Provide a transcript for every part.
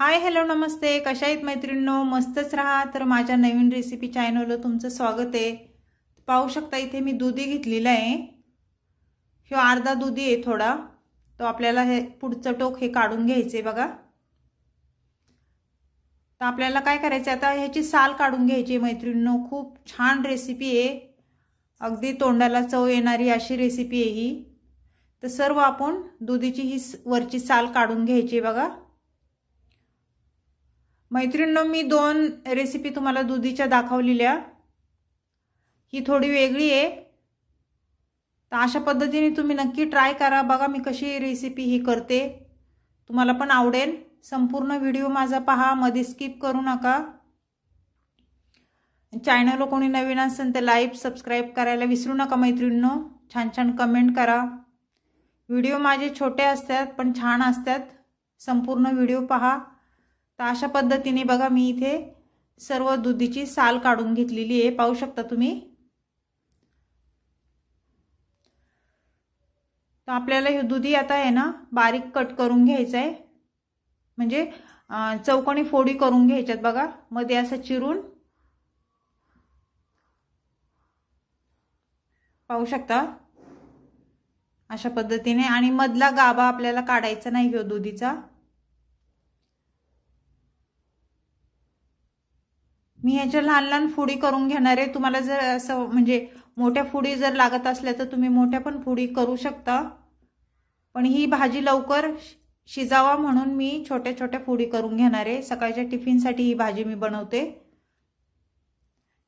Hi hello नमस्ते, कशा आहेत मैत्रिणींनो? मस्तच राहा. तर माझ्या नवीन रेसिपी चॅनलवर तुमचं स्वागत आहे. पाहू शकता इथे मी दुधी घेतलेला आहे. ह्यो अर्धा दुधी आहे थोडा. तो आपल्याला हे पुढचं टोक हे काढून घ्यायचे बघा. तर आपल्याला काय करायचं आता, ह्याची साल काढून घ्यायची मैत्रिणींनो. खूप छान रेसिपी आहे, अगदी तोंडाला चव येणारी अशी रेसिपी आहे ही. तर सर्व आपण दुधीची ही वरची साल काढून घ्यायची बघा. मैत्रिणींनो, मी दोन रेसिपी तुम्हाला दुधीच्या दाखवलेल्या. ही थोडी वेगळी आहे, तर अशा पद्धतीने तुम्ही नक्की ट्राय करा. बघा मी कशी रेसिपी ही करते, तुम्हाला पण आवडेल. संपूर्ण व्हिडिओ माझा पहा, मध्ये स्किप करू नका. चॅनलला कोणी नवीन असेल तर लाईक सबस्क्राईब करायला विसरू नका मैत्रिणींनो. छान छान कमेंट करा. व्हिडिओ माझे छोटे असतात पण छान असतात. संपूर्ण व्हिडिओ पहा. तर अशा पद्धतीने बघा मी इथे सर्व दुधीची साल काढून घेतलेली आहे, पाहू शकता तुम्ही. तर आपल्याला हे दुधी आता आहे ना बारीक कट करून घ्यायचं आहे, म्हणजे चौकोनी फोडी करून घ्यायच्यात बघा. मध्ये असं चिरून पाहू शकता अशा पद्धतीने. आणि मधला गाभा आपल्याला काढायचा नाही ह्यो दुधीचा. मी ह्याच्या लहान लहान फोडी करून घेणार आहे. तुम्हाला जर असं म्हणजे मोठ्या फोडी जर लागत असल्या तर तुम्ही मोठ्या पण फोडी करू शकता, पण ही भाजी लवकर शिजावा म्हणून मी छोट्या छोट्या फोडी करून घेणार आहे. सकाळच्या टिफिनसाठी ही भाजी मी बनवते,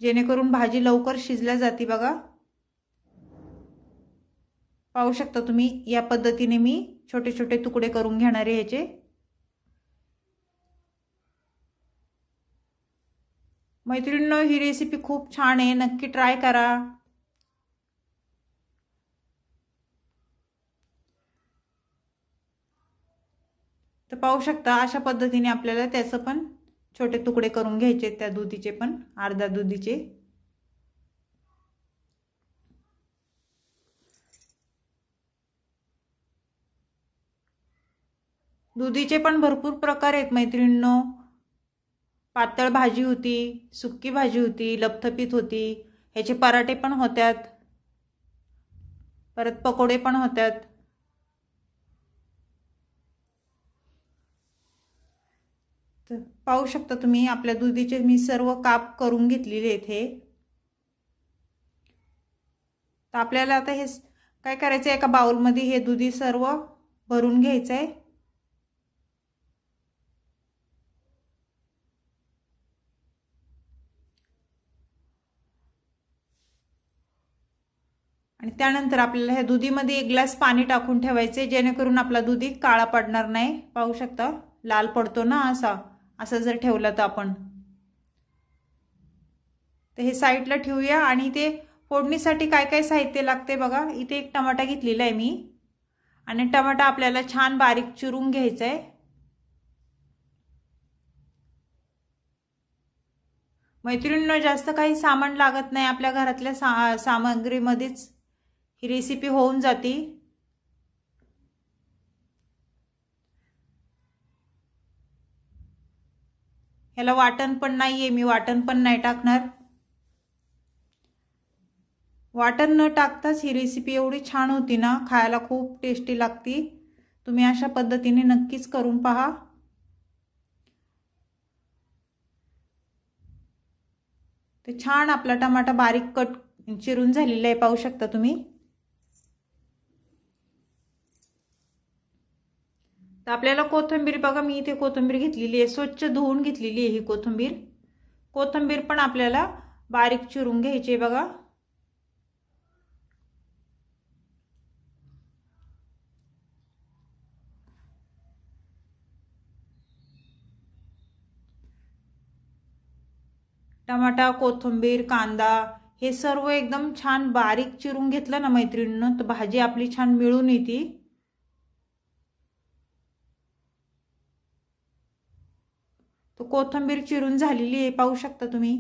जेणेकरून भाजी लवकर शिजल्या जाते बघा. पाहू शकता तुम्ही, या पद्धतीने मी छोटे छोटे तुकडे करून घेणार आहे ह्याचे. मैत्रिणींनो, ही रेसिपी खूप छान आहे, नक्की ट्राय करा. तर पाहू शकता अशा पद्धतीने आपल्याला त्याचं पण छोटे तुकडे करून घ्यायचे, त्या दुधीचे पण अर्धा दुधीचे. दुधीचे पण भरपूर प्रकार आहेत मैत्रिणींनो. पातळ भाजी होती, सुक्की भाजी होती, लपथपीत होती, ह्याचे पराठे पण होतात, परत पकोडे पण होतात. तर पाहू शकता तुम्ही आपल्या दुधीचे मी सर्व काप करून घेतलेले इथे. तर आपल्याला आता हे काय करायचं, एका बाउलमध्ये हे दुधी सर्व भरून घ्यायचं आहे. आणि त्यानंतर आपल्याला ह्या दुधीमध्ये एक ग्लास पाणी टाकून ठेवायचे, जेणेकरून आपला दुधी काळा पडणार नाही. पाहू शकता लाल पडतो ना असा, असं जर ठेवलं तर आपण. तर हे साईडला ठेवूया. आणि ते फोडणीसाठी काय काय साहित्य लागते बघा. इथे एक टमाटा घेतलेला आहे मी, आणि टमाटा आपल्याला छान बारीक चिरून घ्यायचा आहे. मैत्रिणींनो, जास्त काही सामान लागत नाही, आपल्या घरातल्या सामग्रीमध्येच ही रेसिपी होऊन जाते. ह्याला वाटण पण नाहीये, मी वाटण पण नाही टाकणार. वाटण न टाकताच ही रेसिपी एवढी छान होती ना, खायला खूप टेस्टी लागती. तुम्ही अशा पद्धतीने नक्कीच करून पहा. ते छान आपला टमाटा बारीक कट चिरून झालेला आहे, पाहू शकता तुम्ही. तर आपल्याला कोथिंबीर बघा, मी इथे कोथिंबीर घेतलेली आहे, स्वच्छ धुवून घेतलेली आहे ही कोथिंबीर. कोथिंबीर पण आपल्याला बारीक चिरून घ्यायची आहे बघा. टमाटा, कोथिंबीर, कांदा हे सर्व एकदम छान बारीक चिरून घेतलं ना मैत्रिणींनो, तर भाजी आपली छान मिळून येते. तो कोथिंबीर चिरून झालेली आहे, पाहू शकता तुम्ही.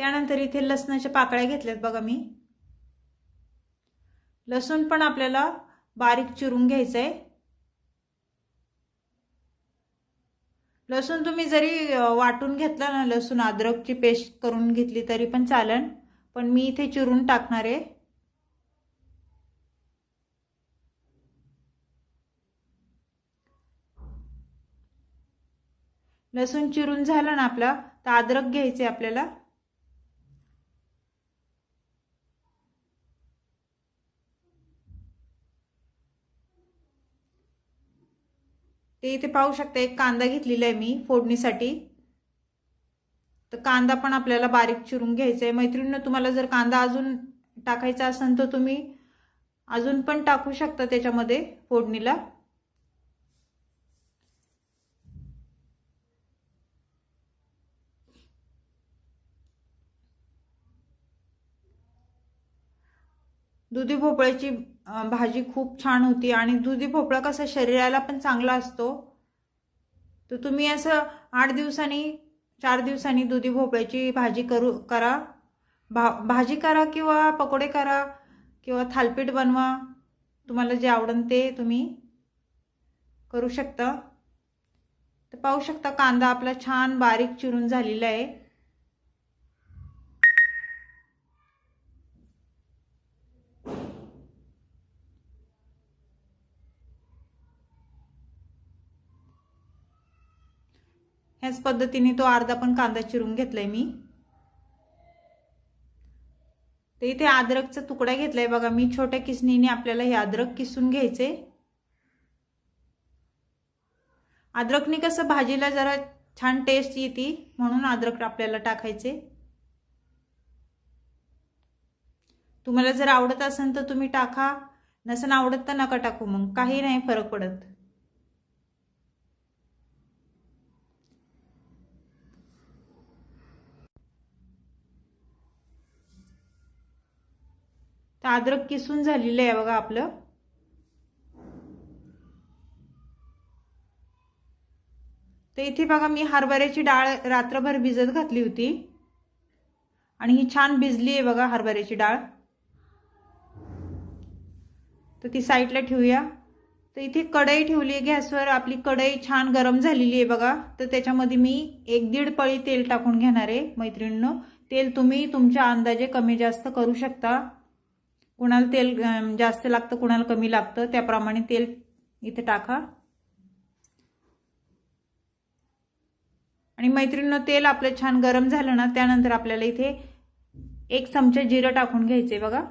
त्यानंतर इथे लसणाच्या पाकळ्या घेतल्यात बघा मी। लसूण पण आपल्याला बारीक चिरून घ्यायचं आहे। लसूण तुम्ही जरी वाटून घेतला ना, लसूण अद्रकची पेस्ट करून घेतली तरी पण चालेल, पण मी इथे चिरून टाकणार आहे। लसूण चिरून झाला ना आपला, तर अद्रक घ्यायचे आपल्याला। ते इथे पाहू शकता, एक कांदा घेतलेला आहे मी फोडणीसाठी। तर कांदा पण आपल्याला बारीक चिरून घ्यायचा आहे। मैत्रिणींनो, तुम्हाला जर कांदा अजून टाकायचा असेल तर तुम्ही अजून पण टाकू शकता त्याच्यामध्ये फोडणीला। दुधी भोपळ्याची भाजी खूप छान होती आणि दुधी भोपळा कसा शरीराला पण चांगला असतो। तर तुम्ही असं 8 दिवसांनी 4 दिवसांनी दुधी भोपळ्याची भाजी करा, भाजी करा किंवा पकोडे करा किंवा थालपीठ बनवा, तुम्हाला जे आवडेल ते तुम्ही करू शकता। तर पाहू शकता कांदा आपला छान बारीक चिरून झालेला आहे। ह्याच पद्धतीने तो अर्धा पण कांदा चिरून घेतलाय मी। तर इथे अद्रकचा तुकडा घेतलाय बघा मी, छोट्या किसणीने आपल्याला हे अद्रक किसून घ्यायचे। अद्रकने कसं भाजीला जरा छान टेस्ट येते, म्हणून अद्रक आपल्याला टाकायचे। तुम्हाला जर आवडत असेल तर तुम्ही टाका, नसेल आवडत तर नका टाकू, मग काही नाही फरक पडत। तर अद्रक किसून झालेलं आहे बघा आपलं। तर इथे बघा मी हरभऱ्याची डाळ रात्रभर भिजत घातली होती आणि ही छान भिजली आहे बघा हरभऱ्याची डाळ। तर ती साईडला ठेवूया। तर इथे कढई ठेवली आहे गॅसवर, आपली कढई छान गरम झालेली आहे बघा। तर त्याच्यामध्ये मी 1-1.5 पळी तेल टाकून घेणार आहे मैत्रिणींनो। तेल तुम्ही तुमच्या अंदाजे कमी जास्त करू शकता, कुणाला तेल जास्त लागतं कुणाला कमी लागतं, त्याप्रमाणे तेल इथे टाका। आणि मैत्रिणींनो, तेल आपलं छान गरम झालं ना, त्यानंतर आपल्याला इथे 1 चमचा जिरं टाकून घ्यायचे बघा।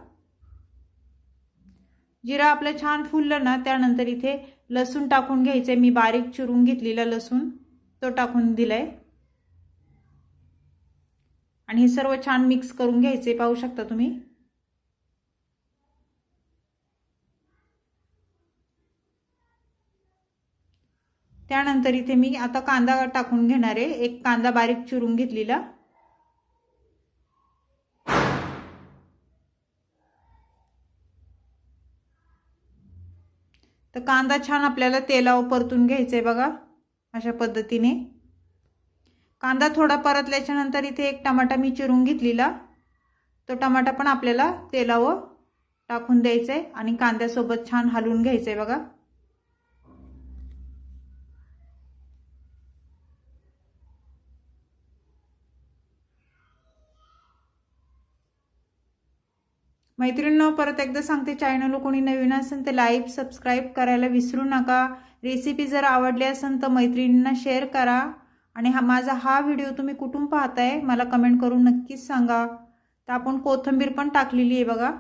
जिरं आपलं छान फुललं ना, त्यानंतर इथे लसूण टाकून घ्यायचे। मी बारीक चिरून घेतलेला लसूण तो टाकून दिलाय आणि हे सर्व छान मिक्स करून घ्यायचे, पाहू शकता तुम्ही। त्यानंतर इथे मी आता कांदा टाकून घेणार आहे, 1 कांदा बारीक चिरून घेतलेला। तर कांदा छान आपल्याला तेलावर परतून घ्यायचा आहे बघा, अशा पद्धतीने। कांदा थोडा परतल्याच्या नंतर इथे 1 टमाटा मी चिरून घेतलेला, तो टमाटा पण आपल्याला तेलावर टाकून द्यायचा आहे आणि कांद्यासोबत छान हलवून घ्यायचं आहे बघा। मैत्रिणींनो, परत एकदा सांगते, चॅनल कोणी नवीन असेल तर लाईक सबस्क्राईब करायला विसरू नका। रेसिपी जर आवडली असेल तर मैत्रिणींना शेअर करा आणि माझा व्हिडिओ तुम्ही कुठून पाहताय मला कमेंट करून नक्कीच सांगा। तर आपण कोथिंबीर पण टाकलेली आहे बघा।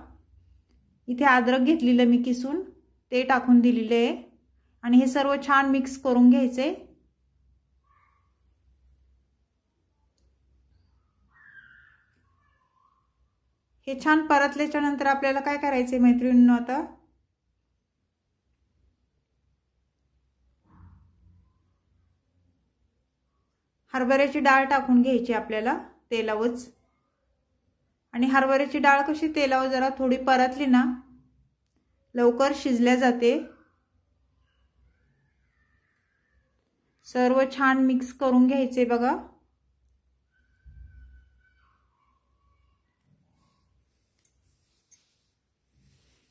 इथे अद्रक घेतलेलं मी किसून, ते टाकून दिलेले आहे आणि हे सर्व छान मिक्स करून घ्यायचे। हे छान परतल्याच्या नंतर आपल्याला काय करायचे मैत्रिणींनो, आता हरभऱ्याची डाळ टाकून घ्यायची आपल्याला तेलावरच। आणि हरभऱ्याची डाळ कशी तेलावर जरा थोडी परतली ना, लवकर शिजल्या जाते। सर्व छान मिक्स करून घ्यायचे बघा।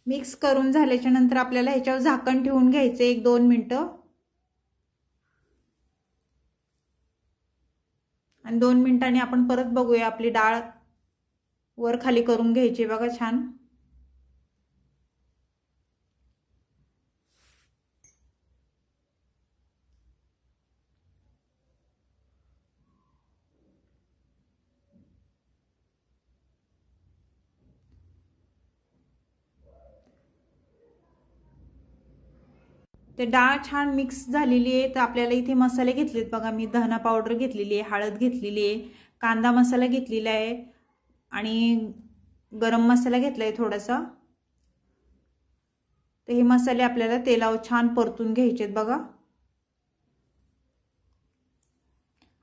मिक्स करून झाल्याच्या नंतर आपल्याला ह्याच्यावर झाकण ठेवून घ्यायचं 1-2 मिनिटं आणि 2 मिनिटांनी आपण परत बघूया। आपली डाळ वर खाली करून घ्यायची बघा छान। ते डाळ छान मिक्स झालेली आहे। तर आपल्याला इथे मसाले घेतलेत बघा। मी धना पावडर घेतलेली आहे, हळद घेतलेली आहे, कांदा मसाला घेतलेला आहे आणि गरम मसाला घेतलाय थोडासा। तर हे मसाले आपल्याला तेलावर छान परतून घ्यायचेत बघा।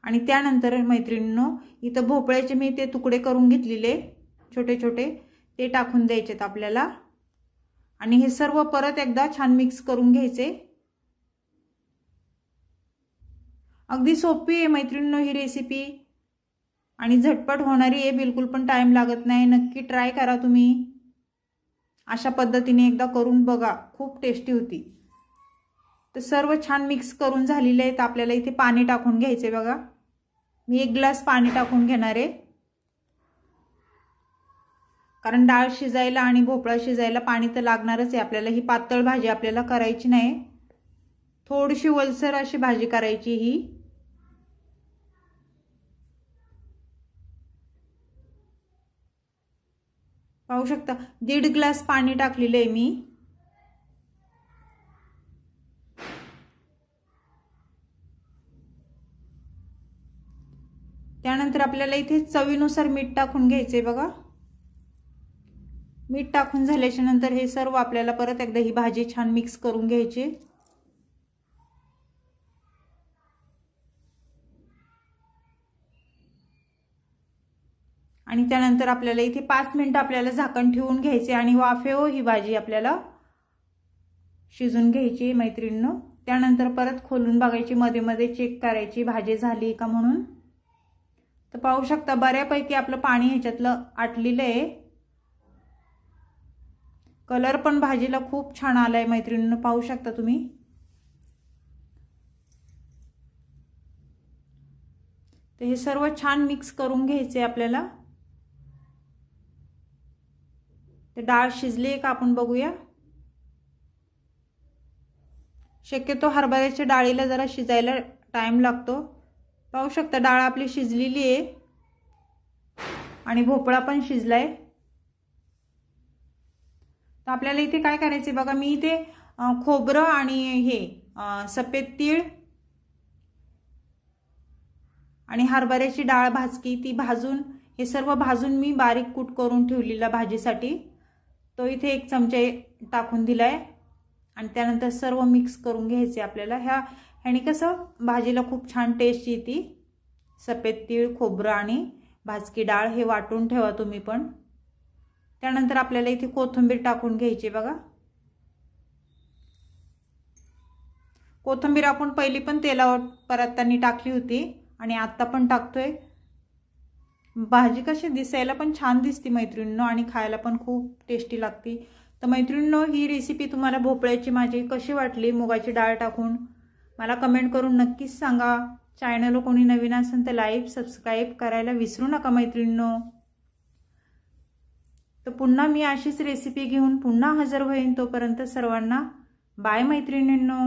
आणि त्यानंतर मैत्रिणींनो इथं भोपळ्याचे मी ते तुकडे करून घेतलेले छोटे छोटे, ते टाकून द्यायचेत आपल्याला आणि हे सर्व परत एकदा छान मिक्स करून घ्यायचे। अगदी सोपी आहे मैत्रिणींनो ही रेसिपी आणि झटपट होणारी आहे, बिलकुल पण टाइम लागत नाही। नक्की ट्राय करा तुम्ही, अशा पद्धतीने एकदा करून बघा, खूप टेस्टी होती। तर सर्व छान मिक्स करून झालेले आहे। तर आपल्याला इथे पाणी टाकून घ्यायचे बघा। मी 1 ग्लास पाणी टाकून घेणार आहे, कारण डाळ शिजायला आणि भोपळा शिजायला पाणी तर लागणारच आहे आपल्याला। ही पातळ भाजी आपल्याला करायची नाही, थोडीशी ओलसर अशी भाजी करायची ही। पाहू शकता 1.5 ग्लास पाणी टाकलेले आहे मी। त्यानंतर आपल्याला इथे चवीनुसार मीठ टाकून घ्यायचे बघा। मीठ टाकून झाल्याच्या नंतर हे सर्व आपल्याला परत एकदा ही भाजी छान मिक्स करून घ्यायची। आणि त्यानंतर आपल्याला इथे 5 मिनिटं आपल्याला झाकण ठेवून घ्यायचे आणि वाफेवर ही भाजी आपल्याला शिजून घ्यायची मैत्रिणींनो। त्यानंतर परत खोलून बघायची, मध्ये मध्ये चेक करायची भाजी झाली का म्हणून। तर पाहू शकता बऱ्यापैकी आपलं पाणी ह्याच्यातलं आटलेलं आहे। कलर पण भाजीला खूप छान आलाय मैत्रिणींनो, पाहू शकता तुम्ही। तर हे सर्व छान मिक्स करून घ्यायचे आपल्याला। तर डाळ शिजली का आपण बघूया। शक्यतो हरभऱ्याच्या डाळीला जरा शिजायला टाइम लागतो। पाहू शकता डाळ आपली शिजलेली आहे आणि भोपळा पण शिजलाय। तर आपल्याला इथे काय करायचे बघा, मी इथे खोबरं आणि हे सफेद तीळ आणि हरभऱ्याची डाळ भाजकी ती भाजून, हे सर्व भाजून मी बारीक कूट करून ठेवलेला भाजीसाठी, तो इथे 1 चमचा टाकून दिलाय। आणि त्यानंतर सर्व मिक्स करून घ्यायचे आपल्याला। ह्याने कसं भाजीला खूप छान टेस्ट येते। सफेद तीळ, खोबरं आणि भाजकी डाळ हे वाटून ठेवा तुम्ही पण। त्यानंतर आपल्याला इथे कोथिंबीर टाकून घ्यायची बघा। कोथिंबीर आपण पहिली पण तेलावर परतताना टाकली होती आणि आता पण टाकतोय। भाजी कशी दिसायला पण छान दिसते मैत्रिणींनो आणि खायला पण खूप टेस्टी लागते। तर मैत्रिणींनो ही रेसिपी तुम्हाला भोपळ्याची माझी कशी वाटली मुगाची डाळ टाकून मला कमेंट करून नक्कीच सांगा। चॅनलला कोणी नवीन असेल तर लाईक सबस्क्राईब करायला विसरू नका मैत्रिणींनो। तर पुन्हा मी अशीच रेसिपी घेऊन पुन्हा हजर होईन, तोपर्यंत सर्वांना बाय मैत्रिणींनो।